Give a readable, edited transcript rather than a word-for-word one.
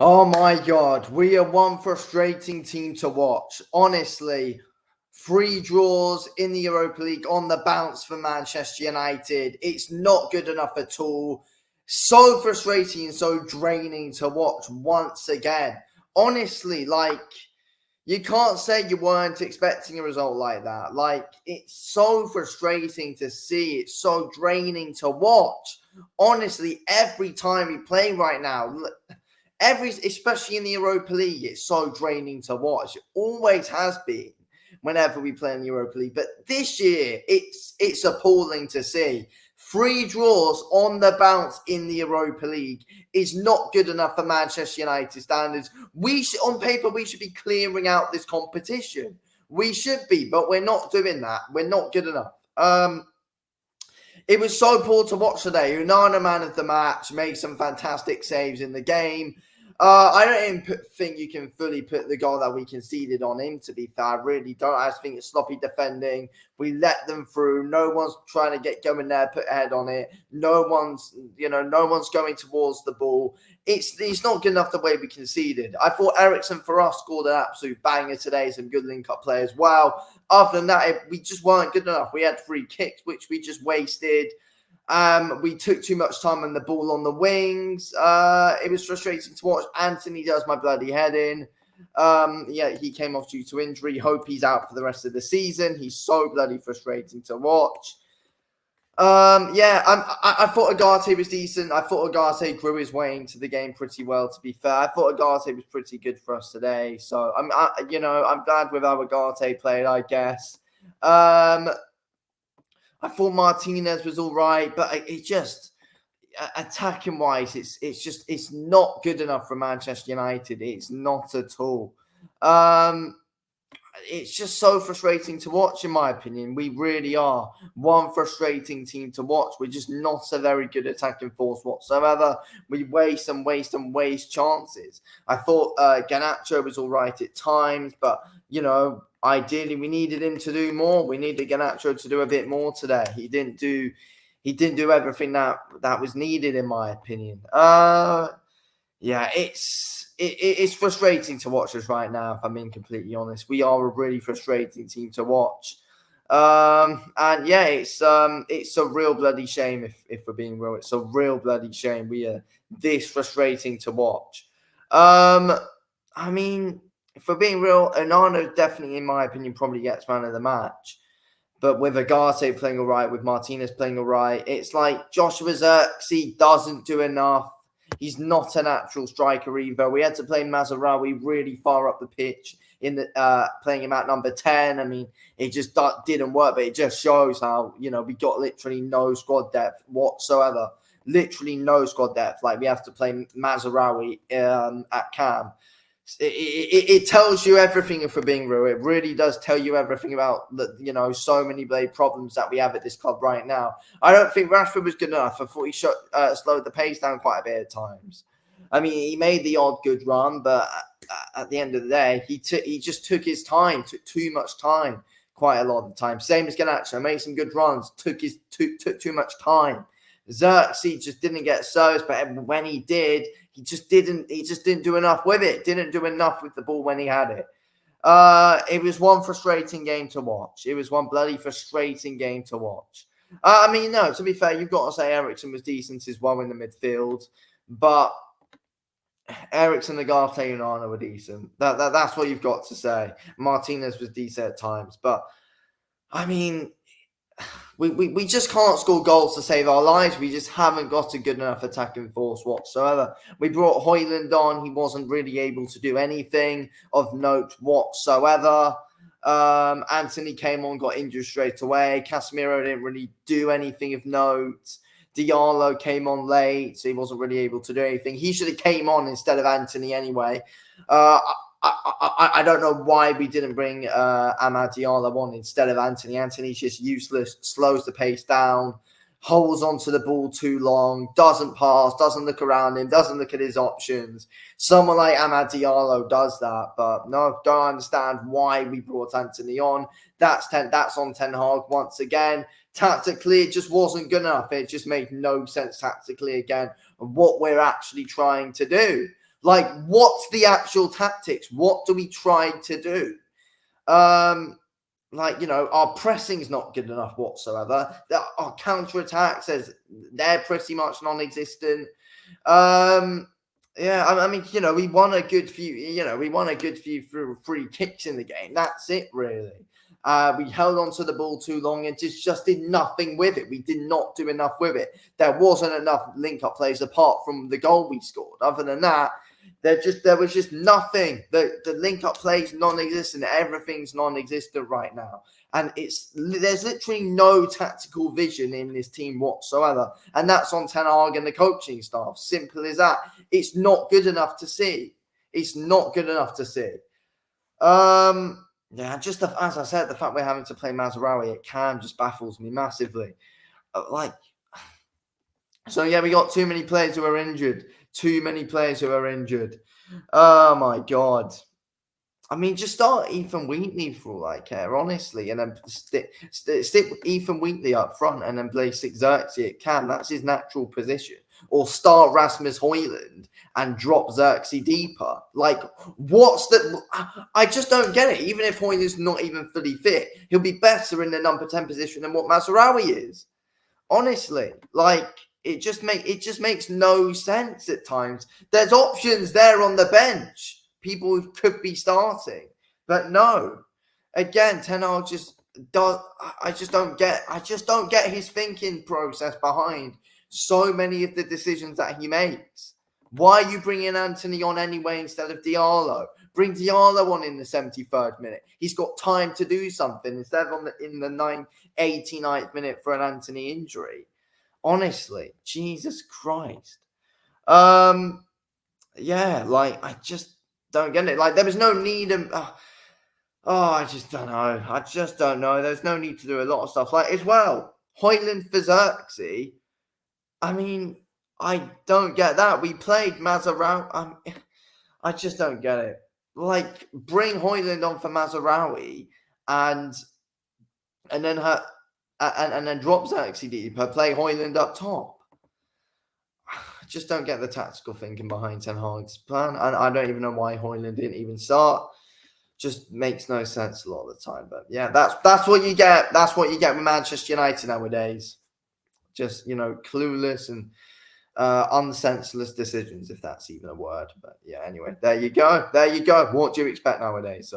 Oh my God, we are one frustrating team to watch. Honestly, three draws in the Europa League on the bounce for Manchester United. It's not good enough at all. So frustrating and so draining to watch once again. Honestly, you can't say you weren't expecting a result like that. It's so frustrating to see. It's so draining to watch. Honestly, every time we play right now, especially in the Europa League, it's so draining to watch. It always has been whenever we play in the Europa League. But this year, it's appalling to see. Three draws on the bounce in the Europa League is not good enough for Manchester United standards. On paper, we should be clearing out this competition. We should be, but we're not doing that. We're not good enough. It was so poor to watch today. Unana, man of the match, made some fantastic saves in the game. I don't even think you can fully put the goal that we conceded on him, to be fair. I really don't. I just think it's sloppy defending. We let them through. No one's trying to get going there, put a head on it. No one's going towards the ball. It's not good enough the way we conceded. I thought Ericsson for us scored an absolute banger today. Some good link-up play as well. Other than that, we just weren't good enough. We had free kicks, which we just wasted. We took too much time on the ball on the wings. It was frustrating to watch. Anthony does my bloody head in. He came off due to injury. Hope he's out for the rest of the season. He's so bloody frustrating to watch. I thought Agate was decent. I thought Agate grew his way into the game pretty well, to be fair. I thought Agate was pretty good for us today. So, I'm glad with how Agate played, I guess. I thought Martinez was all right, but it just attacking wise, it's not good enough for Manchester United. It's not at all. It's just so frustrating to watch, in my opinion. We really are one frustrating team to watch. We're just not a very good attacking force whatsoever. We waste and waste and waste chances. I thought Garnacho was all right at times, but ideally we needed him to do more. We needed Garnacho to do a bit more today. He didn't do everything that was needed, in my opinion. It's frustrating to watch us right now, if I'm being completely honest. We are a really frustrating team to watch. It's a real bloody shame if we're being real. It's a real bloody shame we are this frustrating to watch. If we're being real, Onana definitely, in my opinion, probably gets man of the match. But with Agate playing all right, with Martinez playing all right, it's like Joshua Zirkzee doesn't do enough. He's not a natural striker either. We had to play Mazraoui really far up the pitch in the playing him at number 10. I mean, it just didn't work, but it just shows how, we got literally no squad depth whatsoever. Literally no squad depth. Like, we have to play Mazraoui at Cam. It tells you everything, if we're being real. It really does tell you everything about the so many blade problems that we have at this club right now. I don't think Rashford was good enough. I thought he slowed the pace down quite a bit at times. I mean, he made the odd good run, but at the end of the day, he just took his time, took too much time, quite a lot of the time. Same as Garnacho, made some good runs, took too much time. Zirkzee just didn't get service, but when he did, he just didn't do enough with it. Didn't do enough with the ball when he had it. It was one frustrating game to watch. It was one bloody frustrating game to watch. To be fair, you've got to say Ericsson was decent as well in the midfield, but Ericsson, Agate, and Arna were decent. That's what you've got to say. Martinez was decent at times, but we just can't score goals to save our lives. We just haven't got a good enough attacking force whatsoever. We brought Højlund on. He wasn't really able to do anything of note whatsoever. Anthony came on, got injured straight away. Casemiro didn't really do anything of note. Diallo came on late, so he wasn't really able to do anything. He should have came on instead of Anthony anyway. I don't know why we didn't bring Amad Diallo on instead of Anthony. Anthony's just useless, slows the pace down, holds onto the ball too long, doesn't pass, doesn't look around him, doesn't look at his options. Someone like Amad Diallo does that, but no, don't understand why we brought Anthony on. That's on Ten Hag once again. Tactically, it just wasn't good enough. It just made no sense tactically again of what we're actually trying to do. Like, what's the actual tactics? What do we try to do? Like, our pressing's not good enough whatsoever. Our counter-attacks, they're pretty much non-existent. Yeah, I mean, we won a good few free kicks in the game. That's it, really. We held on to the ball too long and just did nothing with it. We did not do enough with it. There wasn't enough link-up plays apart from the goal we scored. Other than that, there was just nothing. The link-up plays non-existent. Everything's non-existent right now. And there's literally no tactical vision in this team whatsoever. And that's on Ten Hag and the coaching staff. Simple as that. It's not good enough to see. It's not good enough to see. Yeah, just as I said, the fact we're having to play Mazraoui at Cam just baffles me massively. So yeah, we got too many players who are injured. Oh my God. I mean, just start Ethan Wheatley for all I care, honestly, and then stick Ethan Wheatley up front and then play Xerxes at Cam. That's his natural position. Or start Rasmus Højlund and drop Xerxes deeper. Like, what's the... I just don't get it. Even if Højlund's not even fully fit, he'll be better in the number 10 position than what Mazraoui is. Honestly, like, it just makes no sense at times. There's options there on the bench. People who could be starting, but no. Again, Ten Hag I just don't get his thinking process behind so many of the decisions that he makes. Why are you bringing Anthony on anyway instead of Diallo? Bring Diallo on in the 73rd minute. He's got time to do something instead of in the 89th minute for an Anthony injury. Honestly, Jesus Christ. Yeah, like, I just don't get it. Like, there was no need. I just don't know. There's no need to do a lot of stuff. Like, as well, Højlund for Xerxes. I mean, I don't get that. We played Mazraoui. I just don't get it. Like, bring Højlund on for Mazraoui and then drop Xerxes deeper. Play Højlund up top. I just don't get the tactical thinking behind Ten Hag's plan, and I don't even know why Højlund didn't even start. Just makes no sense a lot of the time. But yeah, that's what you get. That's what you get with Manchester United nowadays. Just, clueless and unsenseless decisions, if that's even a word. But yeah, anyway, there you go. What do you expect nowadays? So